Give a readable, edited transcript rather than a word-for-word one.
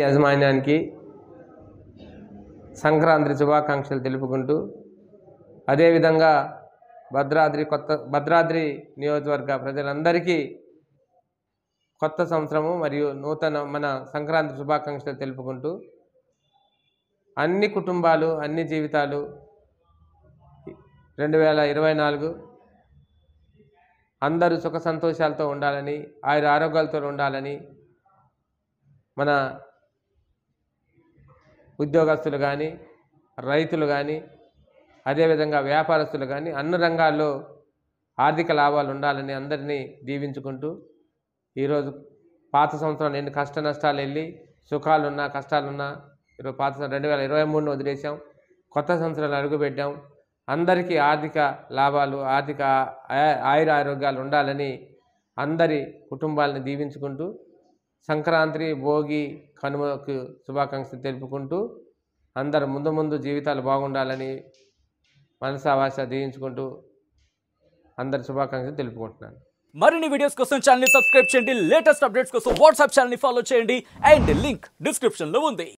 యాజమాన్యానికి సంక్రాంతి శుభాకాంక్షలు తెలుపుకుంటూ అదేవిధంగా భద్రాద్రి నియోజకవర్గ ప్రజలందరికీ కొత్త సంవత్సరము మరియు నూతన మన సంక్రాంతి శుభాకాంక్షలు తెలుపుకుంటూ అన్ని కుటుంబాలు అన్ని జీవితాలు 2024 అందరూ సుఖ సంతోషాలతో ఉండాలని ఆయుర ఆరోగ్యాలతో ఉండాలని మన ఉద్యోగస్తులు కానీ రైతులు కానీ అదేవిధంగా వ్యాపారస్తులు కానీ అన్ని రంగాల్లో ఆర్థిక లాభాలు ఉండాలని అందరినీ దీవించుకుంటూ ఈరోజు పాత సంవత్సరం ఎన్ని కష్ట నష్టాలు వెళ్ళి సుఖాలున్నా కష్టాలున్నా ఈరోజు పాత 2023ను వదిలేసాం, కొత్త సంవత్సరాలు అడుగుపెట్టాం. అందరికీ ఆర్థిక లాభాలు ఆర్థిక ఆయుర ఆరోగ్యాలు ఉండాలని అందరి కుటుంబాలను దీవించుకుంటూ సంక్రాంతి భోగి కనుమకు శుభాకాంక్షలు తెలుపుకుంటూ అందరు ముందు జీవితాలు బాగుండాలని మనసావాస దీవించుకుంటూ అందరి శుభాకాంక్షలు తెలుపుకుంటున్నాను. మరిన్ని వీడియోస్ కోసం ఛానల్ ని సబ్స్క్రైబ్ చేయండి, లేటెస్ట్ అప్డేట్స్ కోసం వాట్సాప్ ఛానల్ ని ఫాలో చేయండి అండ్ లింక్ డిస్క్రిప్షన్ లో ఉంది.